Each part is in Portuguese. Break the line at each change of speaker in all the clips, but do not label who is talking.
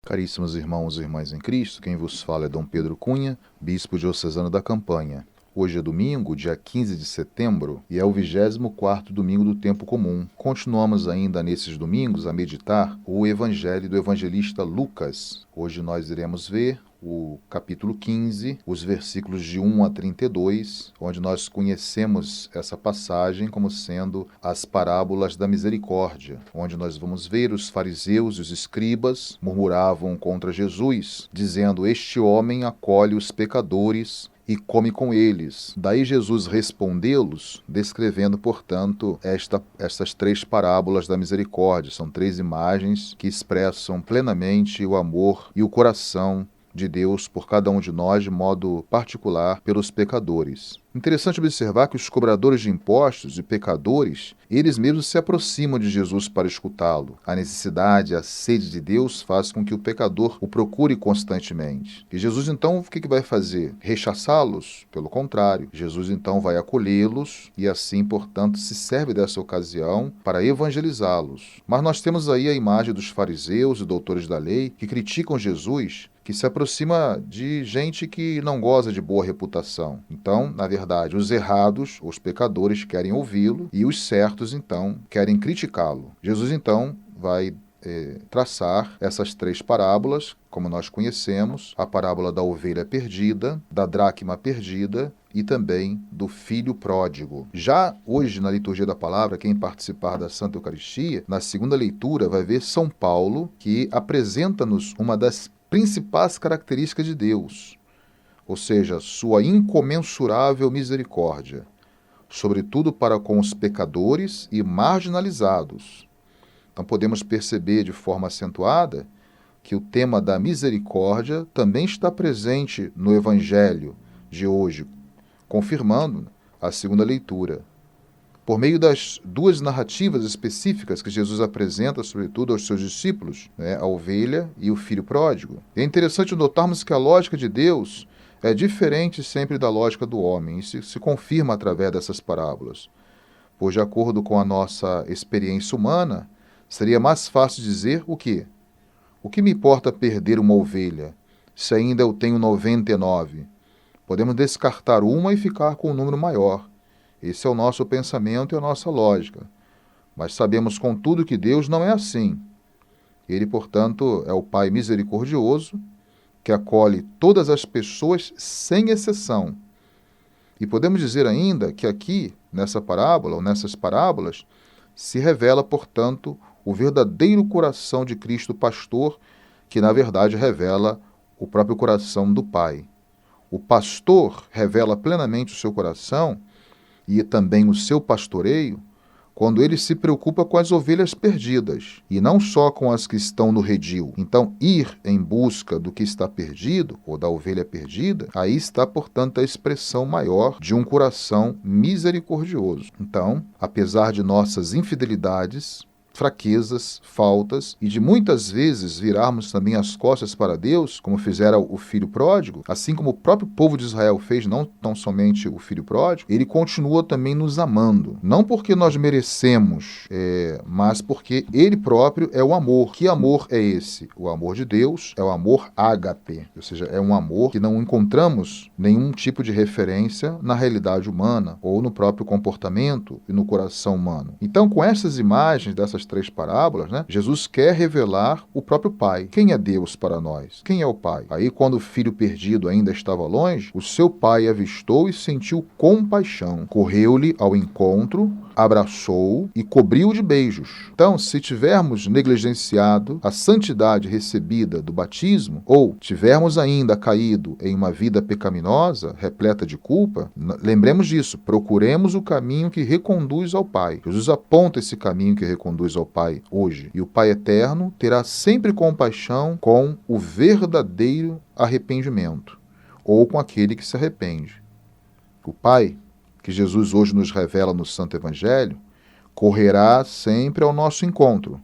Caríssimos irmãos e irmãs em Cristo, quem vos fala é Dom Pedro Cunha, bispo diocesano da Campanha. Hoje é domingo, dia 15 de setembro, e é o 24º domingo do tempo comum. Continuamos ainda nesses domingos a meditar o Evangelho do evangelista Lucas. Hoje nós iremos ver o capítulo 15, os versículos de 1 a 32, onde nós conhecemos essa passagem como sendo as parábolas da misericórdia, onde nós vamos ver os fariseus e os escribas murmuravam contra Jesus, dizendo: "Este homem acolhe os pecadores e come com eles." Daí Jesus respondê-los, descrevendo, portanto, estas três parábolas da misericórdia. São três imagens que expressam plenamente o amor e o coração de Deus por cada um de nós, de modo particular pelos pecadores. Interessante observar que os cobradores de impostos e pecadores, eles mesmos se aproximam de Jesus para escutá-lo. A necessidade, a sede de Deus faz com que o pecador o procure constantemente. E Jesus, então, o que vai fazer? Rechaçá-los? Pelo contrário. Jesus, então, vai acolhê-los e assim, portanto, se serve dessa ocasião para evangelizá-los. Mas nós temos aí a imagem dos fariseus e doutores da lei que criticam Jesus, que se aproxima de gente que não goza de boa reputação. Então, na verdade, os errados, os pecadores, querem ouvi-lo e os certos, então, querem criticá-lo. Jesus, então, vai traçar essas três parábolas, como nós conhecemos: a parábola da ovelha perdida, da dracma perdida e também do filho pródigo. Já hoje, na liturgia da palavra, quem participar da Santa Eucaristia, na segunda leitura, vai ver São Paulo, que apresenta-nos uma das principais características de Deus, ou seja, sua incomensurável misericórdia, sobretudo para com os pecadores e marginalizados. Então podemos perceber de forma acentuada que o tema da misericórdia também está presente no Evangelho de hoje, confirmando a segunda leitura. Por meio das duas narrativas específicas que Jesus apresenta, sobretudo aos seus discípulos, a ovelha e o filho pródigo. É interessante notarmos que a lógica de Deus é diferente sempre da lógica do homem. Isso se confirma através dessas parábolas. Pois, de acordo com a nossa experiência humana, seria mais fácil dizer o quê? O que me importa perder uma ovelha, se ainda eu tenho 99? Podemos descartar uma e ficar com um número maior. Esse é o nosso pensamento e a nossa lógica. Mas sabemos, contudo, que Deus não é assim. Ele, portanto, é o Pai misericordioso, que acolhe todas as pessoas sem exceção. E podemos dizer ainda que aqui, nessa parábola, ou nessas parábolas, se revela, portanto, o verdadeiro coração de Cristo pastor, que na verdade revela o próprio coração do Pai. O pastor revela plenamente o seu coração e também o seu pastoreio quando ele se preocupa com as ovelhas perdidas, e não só com as que estão no redil. Então, ir em busca do que está perdido, ou da ovelha perdida, aí está, portanto, a expressão maior de um coração misericordioso. Então, apesar de nossas infidelidades, fraquezas, faltas, e de muitas vezes virarmos também as costas para Deus, como fizera o filho pródigo, assim como o próprio povo de Israel fez, não tão somente o filho pródigo, ele continua também nos amando. Não porque nós merecemos, mas porque ele próprio é o amor. Que amor é esse? O amor de Deus é o amor ágape, ou seja, é um amor que não encontramos nenhum tipo de referência na realidade humana, ou no próprio comportamento e no coração humano. Então, com essas imagens dessas três parábolas, Jesus quer revelar o próprio Pai. Quem é Deus para nós? Quem é o Pai? Aí, quando o filho perdido ainda estava longe, o seu pai avistou e sentiu compaixão. Correu-lhe ao encontro, abraçou-o e cobriu-o de beijos. Então, se tivermos negligenciado a santidade recebida do batismo, ou tivermos ainda caído em uma vida pecaminosa, repleta de culpa, lembremos disso, procuremos o caminho que reconduz ao Pai. Jesus aponta esse caminho que reconduz ao Pai hoje. E o Pai eterno terá sempre compaixão com o verdadeiro arrependimento, ou com aquele que se arrepende. O Pai, que Jesus hoje nos revela no Santo Evangelho, correrá sempre ao nosso encontro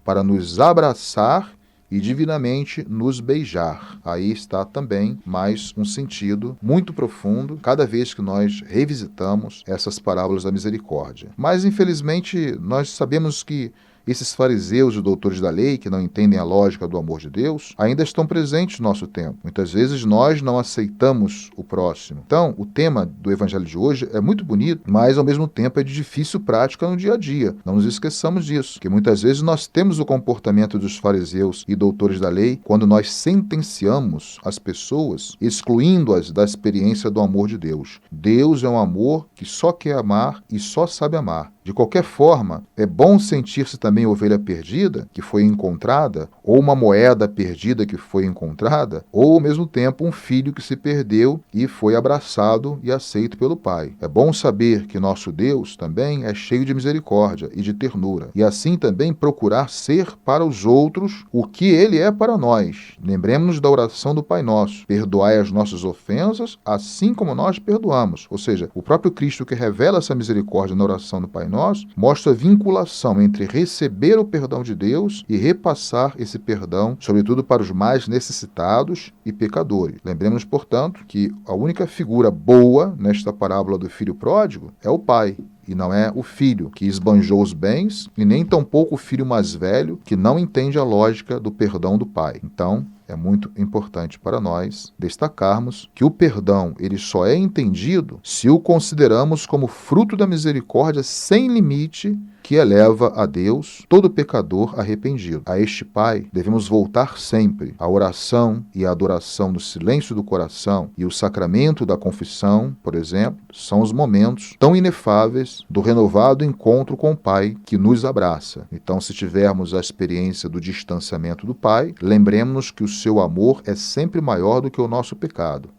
para nos abraçar e divinamente nos beijar. Aí está também mais um sentido muito profundo cada vez que nós revisitamos essas parábolas da misericórdia. Mas, infelizmente, nós sabemos que Esses fariseus e doutores da lei, que não entendem a lógica do amor de Deus, ainda estão presentes no nosso tempo. Muitas vezes nós não aceitamos o próximo. Então, o tema do evangelho de hoje é muito bonito, mas ao mesmo tempo é de difícil prática no dia a dia. Não nos esqueçamos disso, que muitas vezes nós temos o comportamento dos fariseus e doutores da lei quando nós sentenciamos as pessoas, excluindo-as da experiência do amor de Deus. Deus é um amor que só quer amar e só sabe amar. De qualquer forma, é bom sentir-se também ovelha perdida, que foi encontrada, ou uma moeda perdida que foi encontrada, ou ao mesmo tempo um filho que se perdeu e foi abraçado e aceito pelo Pai. É bom saber que nosso Deus também é cheio de misericórdia e de ternura, e assim também procurar ser para os outros o que Ele é para nós. Lembremos-nos da oração do Pai Nosso: perdoai as nossas ofensas, assim como nós perdoamos. Ou seja, o próprio Cristo que revela essa misericórdia na oração do Pai Nosso mostra a vinculação entre receber o perdão de Deus e repassar esse perdão, sobretudo para os mais necessitados e pecadores. Lembremos, portanto, que a única figura boa nesta parábola do filho pródigo é o pai, e não é o filho que esbanjou os bens, e nem tampouco o filho mais velho que não entende a lógica do perdão do pai. Então, é muito importante para nós destacarmos que o perdão ele só é entendido se o consideramos como fruto da misericórdia sem limite que eleva a Deus todo pecador arrependido. A este Pai devemos voltar sempre. A oração e a adoração no silêncio do coração e o sacramento da confissão, por exemplo, são os momentos tão inefáveis do renovado encontro com o Pai que nos abraça. Então, se tivermos a experiência do distanciamento do Pai, lembremos-nos que o seu amor é sempre maior do que o nosso pecado,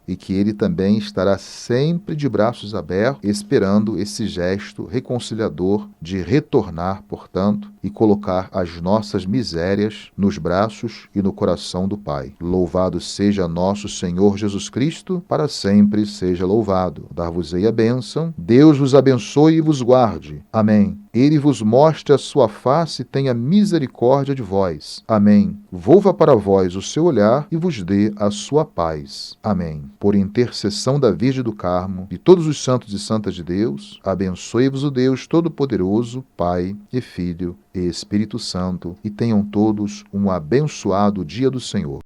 e que Ele também estará sempre de braços abertos, esperando esse gesto reconciliador de retornar, portanto, e colocar as nossas misérias nos braços e no coração do Pai. Louvado seja nosso Senhor Jesus Cristo, para sempre seja louvado. Dar-vos-ei a bênção, Deus vos abençoe e vos guarde. Amém. Ele vos mostre a sua face e tenha misericórdia de vós. Amém. Volva para vós o seu olhar e vos dê a sua paz. Amém. Por intercessão da Virgem do Carmo e todos os santos e santas de Deus, abençoe-vos o Deus Todo-Poderoso, Pai e Filho e Espírito Santo, e tenham todos um abençoado dia do Senhor.